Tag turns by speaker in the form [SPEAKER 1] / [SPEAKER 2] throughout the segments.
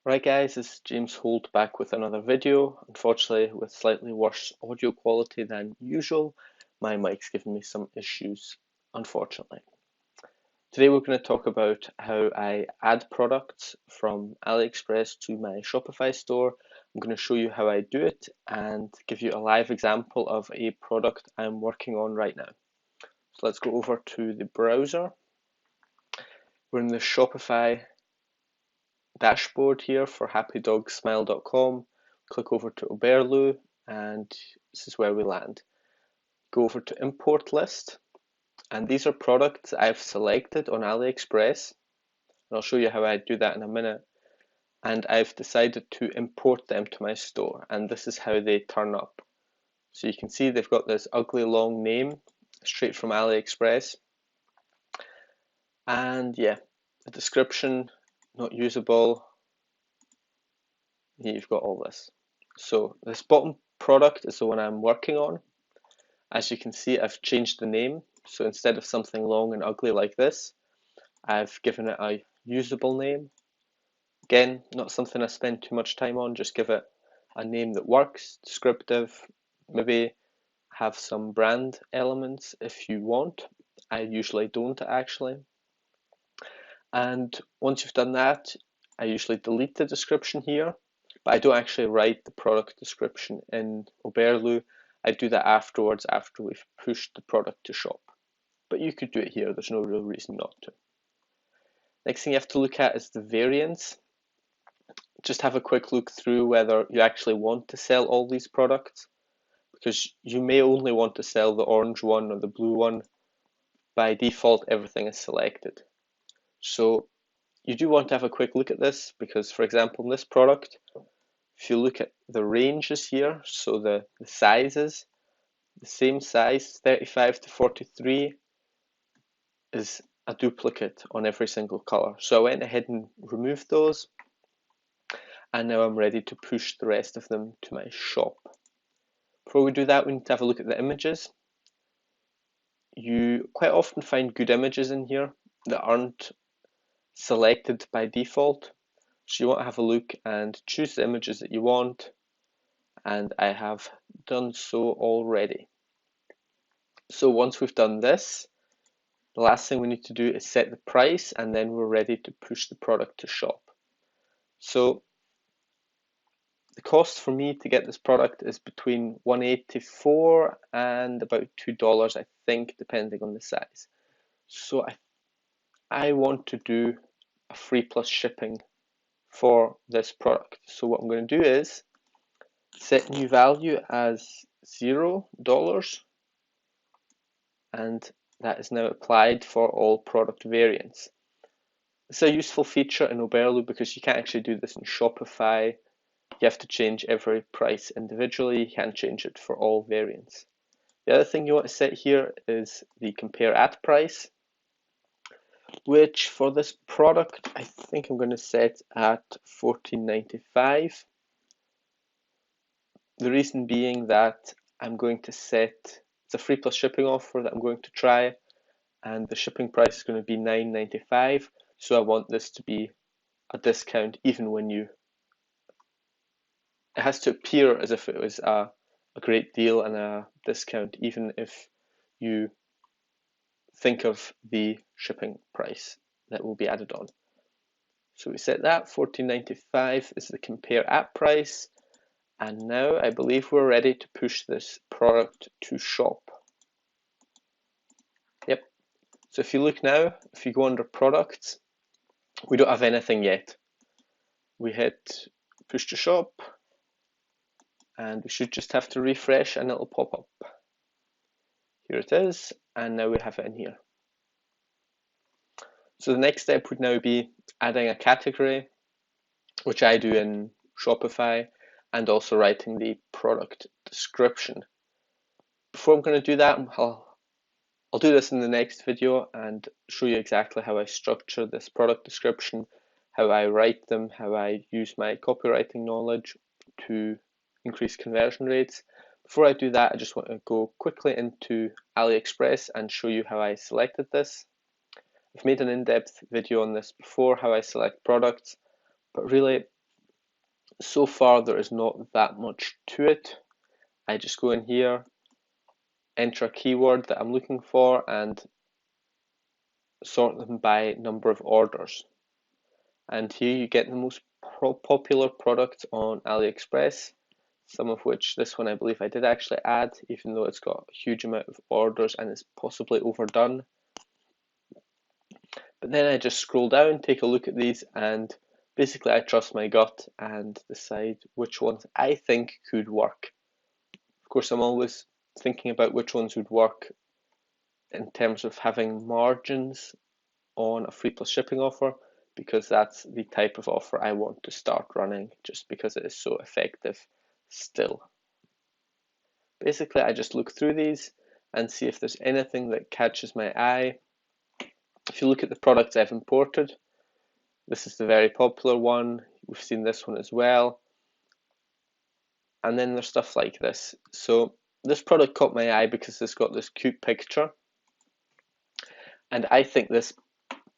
[SPEAKER 1] Right guys, this is James Holt back with another video. Unfortunately, with slightly worse audio quality than usual, my mic's giving me some issues, unfortunately. Today we're going to talk about how I add products from Aliexpress to my Shopify store. I'm going to show you how I do it and give you a live example of a product I'm working on right now. So let's go over to the browser. We're in the Shopify dashboard here for happydogsmile.com. Click over to Oberlo and this is where we land. Go over to import list and these are products I've selected on AliExpress and I'll show you how I do that in a minute, and I've decided to import them to my store and this is how they turn up. So you can see they've got this ugly long name straight from AliExpress, and yeah, the description not usable. You've got all this. So this bottom product is the one I'm working on. As you can see, I've changed the name. So instead of something long and ugly like this, I've given it a usable name. Again, not something I spend too much time on, just give it a name that works, descriptive, maybe have some brand elements if you want. I usually don't actually. And once you've done that, I usually delete the description here, but I don't actually write the product description in Oberlo. I do that afterwards after we've pushed the product to shop. But you could do it here, there's no real reason not to. Next thing you have to look at is the variants. Just have a quick look through whether you actually want to sell all these products, because you may only want to sell the orange one or the blue one. By default, everything is selected. So you do want to have a quick look at this because, for example, in this product, if you look at the ranges here, so the sizes, the same size, 35 to 43, is a duplicate on every single color. So I went ahead and removed those, and now I'm ready to push the rest of them to my shop. Before we do that, we need to have a look at the images. You quite often find good images in here that aren't selected by default. So you want to have a look and choose the images that you want, and I have done so already. So once we've done this, the last thing we need to do is set the price, and then we're ready to push the product to shop. So the cost for me to get this product is between $1.84 and about $2, I think, depending on the size. So I want to do a free plus shipping for this product. So what I'm going to do is set new value as $0, and that is now applied for all product variants. It's a useful feature in Oberlo because you can't actually do this in Shopify. You have to change every price individually. You can't change it for all variants. The other thing you want to set here is the compare at price, which for this product I think I'm going to set at $14.95. The reason being that I'm going to set, it's a free plus shipping offer that I'm going to try, and the shipping price is going to be $9.95. So I want this to be a discount even when it has to appear as if it was a great deal and a discount, even if you think of the shipping price that will be added on. So we set that, $14.95 is the compare at price, and now I believe we're ready to push this product to shop. Yep, so if you look now, if you go under products, we don't have anything yet. We hit push to shop, and we should just have to refresh and it'll pop up. Here it is, and now we have it in here. So the next step would now be adding a category, which I do in Shopify, and also writing the product description. Before I'm going to do that, I'll do this in the next video and show you exactly how I structure this product description, how I write them, how I use my copywriting knowledge to increase conversion rates. Before I do that, I just want to go quickly into AliExpress and show you how I selected this. I've made an in-depth video on this before, how I select products, but really So far there is not that much to it. I just go in here, enter a keyword that I'm looking for, and sort them by number of orders. And here you get the most popular products on Aliexpress, some of which, this one I believe I did actually add, even though it's got a huge amount of orders and is possibly overdone. But then I just scroll down, take a look at these, and basically I trust my gut and decide which ones I think could work. Of course, I'm always thinking about which ones would work in terms of having margins on a free plus shipping offer, because that's the type of offer I want to start running, just because it is so effective still. Basically, I just look through these and see if there's anything that catches my eye. If you look at the products I've imported, this is the very popular one. We've seen this one as well. And then there's stuff like this. So this product caught my eye because it's got this cute picture. And I think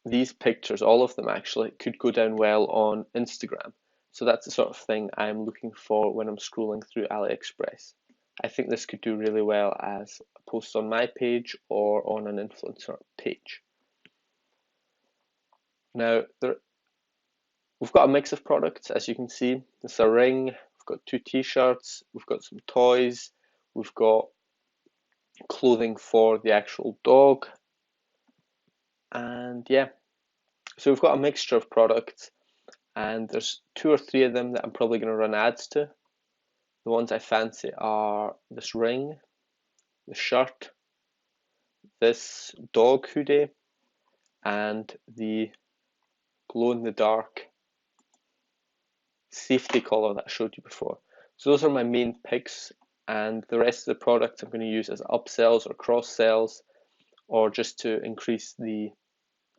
[SPEAKER 1] these pictures, all of them actually, could go down well on Instagram. So that's the sort of thing I'm looking for when I'm scrolling through AliExpress. I think this could do really well as a post on my page or on an influencer page. Now, we've got a mix of products, as you can see. There's a ring, we've got 2 t-shirts, we've got some toys, we've got clothing for the actual dog, and yeah. So we've got a mixture of products, and there's 2 or 3 of them that I'm probably going to run ads to. The ones I fancy are this ring, the shirt, this dog hoodie, and the glow-in-the-dark safety collar that I showed you before. So those are my main picks, and the rest of the products I'm going to use as upsells or cross-sells, or just to increase the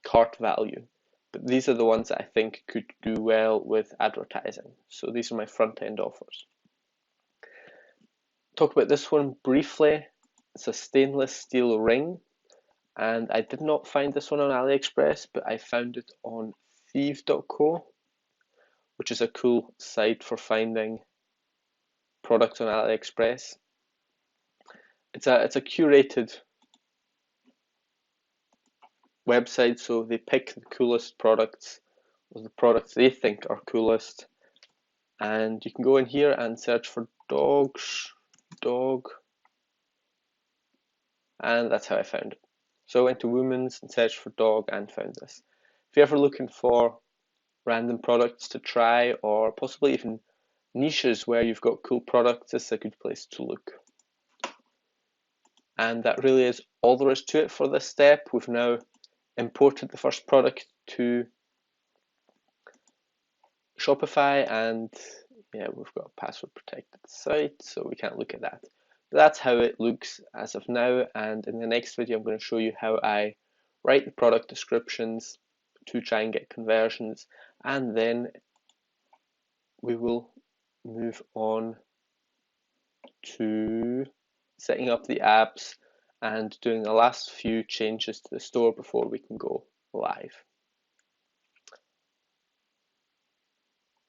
[SPEAKER 1] cart value. But these are the ones that I think could do well with advertising. So these are my front-end offers. Talk about this one briefly. It's a stainless steel ring, and I did not find this one on AliExpress, but I found it on thieves.co, which is a cool site for finding products on AliExpress. It's a curated website, so they pick the coolest products, or the products they think are coolest, and you can go in here and search for dog, and that's how I found it. So I went to women's and searched for dog and found this. If you're ever looking for random products to try, or possibly even niches where you've got cool products, this is a good place to look. And that really is all there is to it for this step. We've now imported the first product to Shopify, and yeah, we've got a password protected site, so we can't look at that. But that's how it looks as of now, and in the next video I'm going to show you how I write the product descriptions to try and get conversions, and then we will move on to setting up the apps and doing the last few changes to the store before we can go live.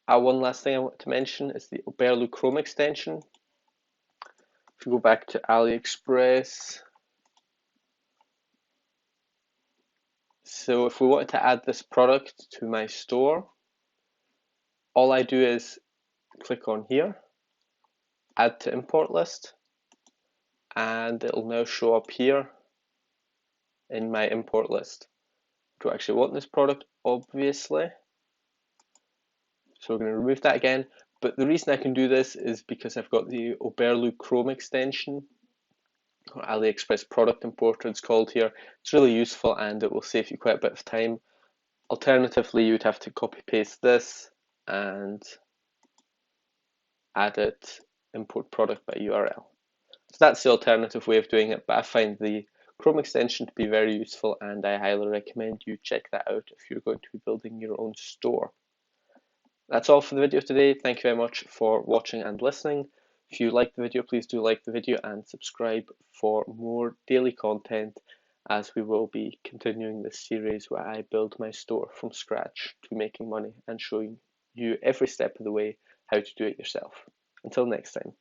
[SPEAKER 1] One last thing I want to mention is the Oberlo Chrome extension. If we go back to AliExpress, so if we wanted to add this product to my store, all I do is click on here, add to import list, and it'll now show up here in my import list. Do I actually want this product? Obviously. So we're going to remove that again. But the reason I can do this is because I've got the Oberlo Chrome extension, or AliExpress product importer it's called here. It's really useful and it will save you quite a bit of time. Alternatively, you would have to copy paste this and add it, import product by URL. So that's the alternative way of doing it, but I find the Chrome extension to be very useful, and I highly recommend you check that out if you're going to be building your own store. That's all for the video today. Thank you very much for watching and listening. If you like the video, please do like the video and subscribe for more daily content, as we will be continuing this series where I build my store from scratch to making money and showing you every step of the way how to do it yourself. Until next time.